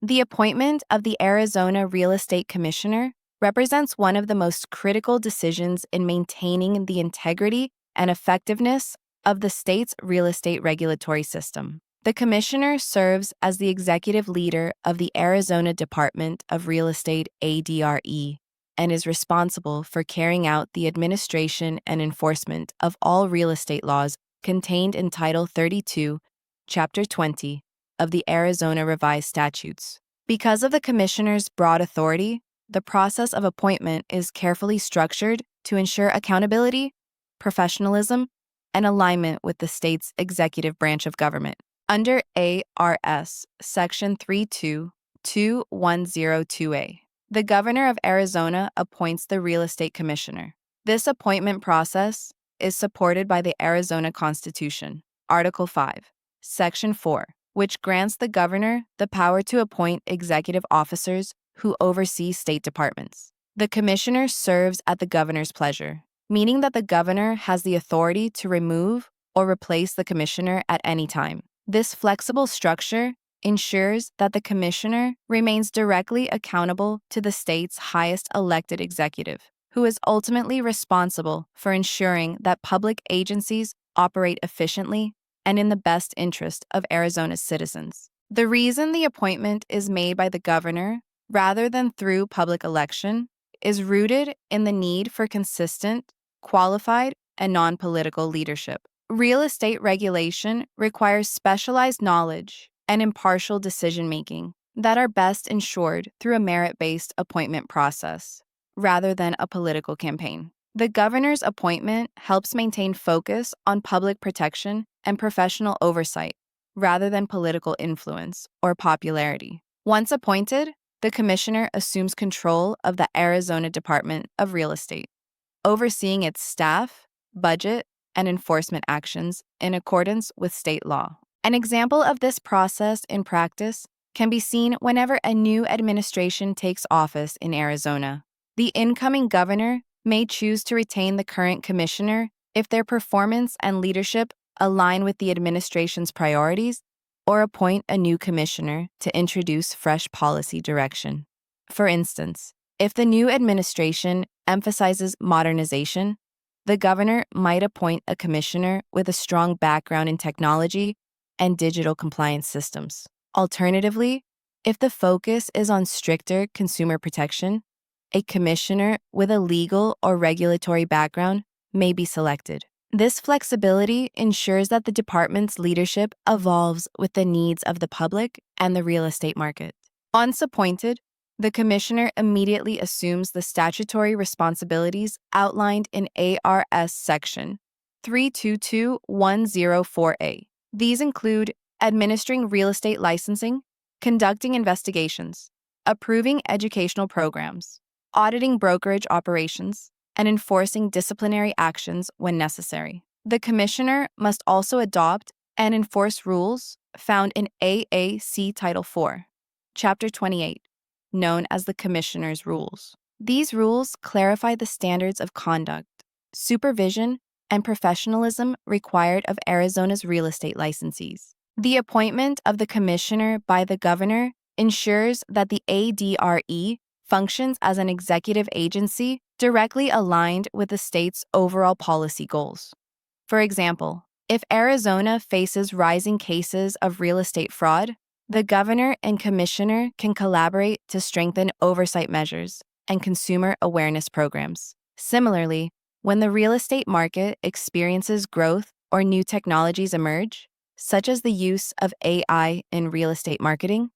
The appointment of the Arizona Real Estate Commissioner represents one of the most critical decisions in maintaining the integrity and effectiveness of the state's real estate regulatory system. The commissioner serves as the executive leader of the Arizona Department of Real Estate ADRE and is responsible for carrying out the administration and enforcement of all real estate laws contained in Title 32, Chapter 20 of the Arizona Revised Statutes. Because of the commissioner's broad authority, the process of appointment is carefully structured to ensure accountability, professionalism, and alignment with the state's executive branch of government. Under ARS Section 322102A, the governor of Arizona appoints the real estate commissioner. This appointment process is supported by the Arizona Constitution, Article 5, Section 4, which grants the governor the power to appoint executive officers who oversee state departments. The commissioner serves at the governor's pleasure, meaning that the governor has the authority to remove or replace the commissioner at any time. This flexible structure ensures that the commissioner remains directly accountable to the state's highest elected executive, who is ultimately responsible for ensuring that public agencies operate efficiently and in the best interest of Arizona's citizens. The reason the appointment is made by the governor rather than through public election is rooted in the need for consistent, qualified, and non-political leadership. Real estate regulation requires specialized knowledge and impartial decision-making that are best ensured through a merit-based appointment process, rather than a political campaign. The governor's appointment helps maintain focus on public protection and professional oversight, rather than political influence or popularity. Once appointed, the commissioner assumes control of the Arizona Department of Real Estate, overseeing its staff, budget, and enforcement actions in accordance with state law. An example of this process in practice can be seen whenever a new administration takes office in Arizona. The incoming governor may choose to retain the current commissioner if their performance and leadership align with the administration's priorities, or appoint a new commissioner to introduce fresh policy direction. For instance, if the new administration emphasizes modernization, the governor might appoint a commissioner with a strong background in technology and digital compliance systems. Alternatively, if the focus is on stricter consumer protection, a commissioner with a legal or regulatory background may be selected. This flexibility ensures that the department's leadership evolves with the needs of the public and the real estate market. Once appointed, the commissioner immediately assumes the statutory responsibilities outlined in ARS Section 322104A. These include administering real estate licensing, conducting investigations, approving educational programs, auditing brokerage operations, and enforcing disciplinary actions when necessary. The commissioner must also adopt and enforce rules found in AAC Title 4, Chapter 28, known as the Commissioner's Rules. These rules clarify the standards of conduct, supervision, and professionalism required of Arizona's real estate licensees. The appointment of the commissioner by the governor ensures that the ADRE functions as an executive agency directly aligned with the state's overall policy goals. For example, if Arizona faces rising cases of real estate fraud, the governor and commissioner can collaborate to strengthen oversight measures and consumer awareness programs. Similarly, when the real estate market experiences growth or new technologies emerge, such as the use of AI in real estate marketing,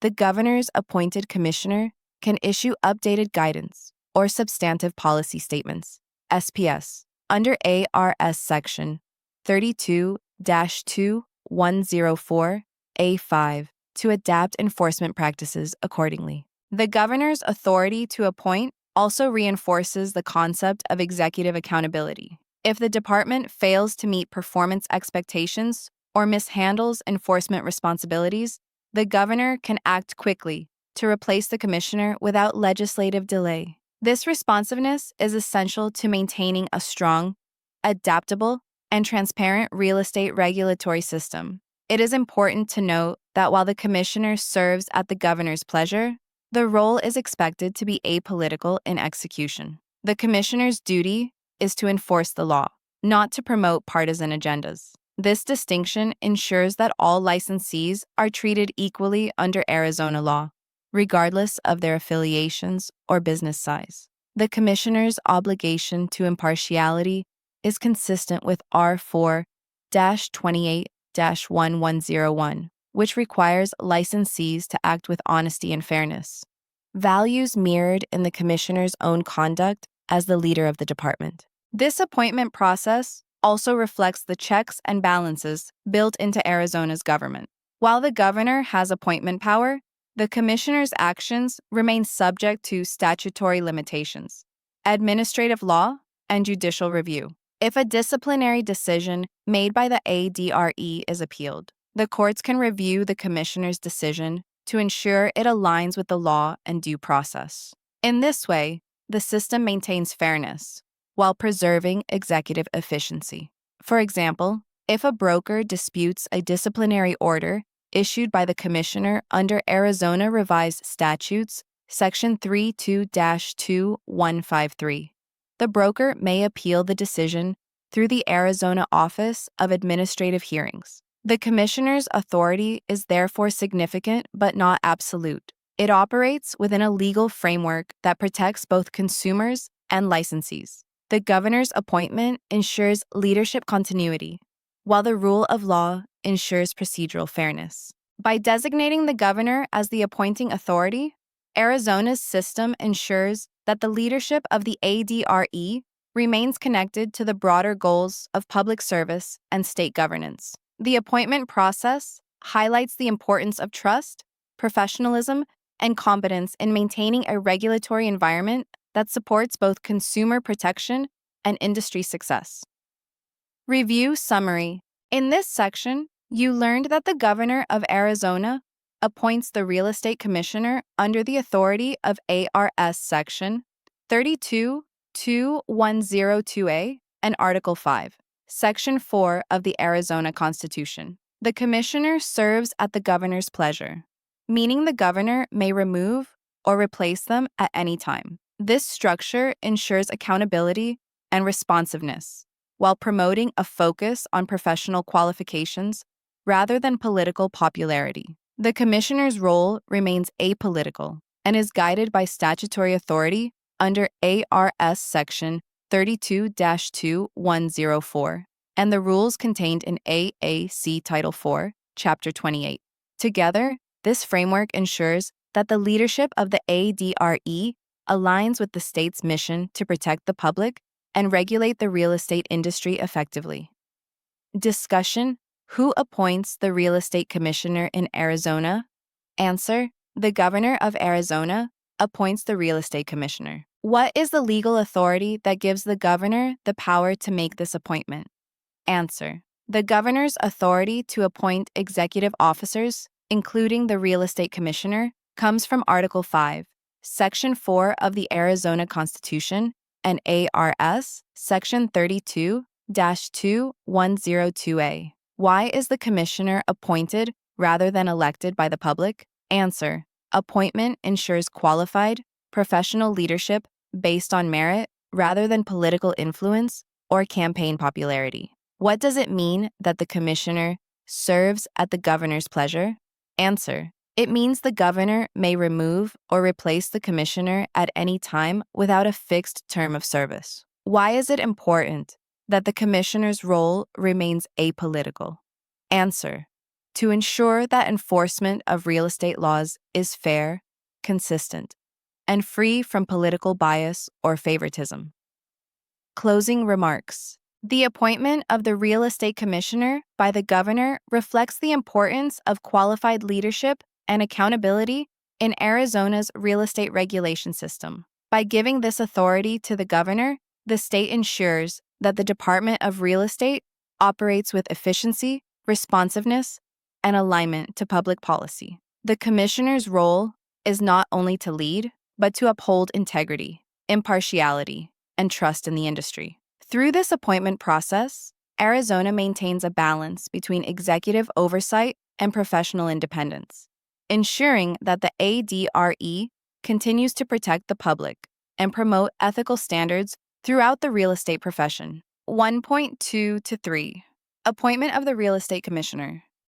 the governor's appointed commissioner can issue updated guidance or substantive policy statements, SPS, under ARS Section 32-2104A5 to adapt enforcement practices accordingly. The governor's authority to appoint also reinforces the concept of executive accountability. If the department fails to meet performance expectations or mishandles enforcement responsibilities, the governor can act quickly to replace the commissioner without legislative delay. This responsiveness is essential to maintaining a strong, adaptable, and transparent real estate regulatory system It is important to note that while the commissioner serves at the governor's pleasure, the role is expected to be apolitical in execution. The commissioner's duty is to enforce the law, not to promote partisan agendas. This distinction ensures that all licensees are treated equally under Arizona law, regardless of their affiliations or business size. The commissioner's obligation to impartiality is consistent with R4-28-1101, which requires licensees to act with honesty and fairness, values mirrored in the commissioner's own conduct as the leader of the department. This appointment process also reflects the checks and balances built into Arizona's government. While the governor has appointment power, the commissioner's actions remain subject to statutory limitations, administrative law, and judicial review. If a disciplinary decision made by the ADRE is appealed, the courts can review the commissioner's decision to ensure it aligns with the law and due process. In this way, the system maintains fairness while preserving executive efficiency. For example, if a broker disputes a disciplinary order issued by the commissioner under Arizona Revised Statutes, Section 32-2153, the broker may appeal the decision through the Arizona Office of Administrative Hearings. The commissioner's authority is therefore significant but not absolute. It operates within a legal framework that protects both consumers and licensees. The governor's appointment ensures leadership continuity, while the rule of law ensures procedural fairness. By designating the governor as the appointing authority, Arizona's system ensures that the leadership of the ADRE remains connected to the broader goals of public service and state governance. The appointment process highlights the importance of trust, professionalism, and competence in maintaining a regulatory environment that supports both consumer protection and industry success. Review summary. In this section, you learned that the governor of Arizona appoints the real estate commissioner under the authority of ARS Section 32-2102A and Article 5, Section 4 of the Arizona Constitution. The commissioner serves at the governor's pleasure, meaning the governor may remove or replace them at any time. This structure ensures accountability and responsiveness, while promoting a focus on professional qualifications rather than political popularity. The commissioner's role remains apolitical and is guided by statutory authority under ARS Section 32-2104 and the rules contained in AAC Title 4, Chapter 28. Together, this framework ensures that the leadership of the ADRE aligns with the state's mission to protect the public and regulate the real estate industry effectively. Discussion: who appoints the real estate commissioner in Arizona? Answer: the governor of Arizona appoints the real estate commissioner. What is the legal authority that gives the governor the power to make this appointment? Answer: the governor's authority to appoint executive officers, including the real estate commissioner, comes from Article 5, Section 4 of the Arizona Constitution and ARS Section 32-2102A. Why is the commissioner appointed rather than elected by the public? Answer: appointment ensures qualified, professional leadership based on merit rather than political influence or campaign popularity. What does it mean that the commissioner serves at the governor's pleasure? Answer: it means the governor may remove or replace the commissioner at any time without a fixed term of service. Why is it important that the commissioner's role remains apolitical? Answer: to ensure that enforcement of real estate laws is fair, consistent, and free from political bias or favoritism. Closing remarks. The appointment of the real estate commissioner by the governor reflects the importance of qualified leadership and accountability in Arizona's real estate regulation system. By giving this authority to the governor, the state ensures that the Department of Real Estate operates with efficiency, responsiveness, and alignment to public policy. The commissioner's role is not only to lead, but to uphold integrity, impartiality, and trust in the industry. Through this appointment process, Arizona maintains a balance between executive oversight and professional independence, ensuring that the ADRE continues to protect the public and promote ethical standards throughout the real estate profession. 1.2 to 3. Appointment of the Real Estate Commissioner.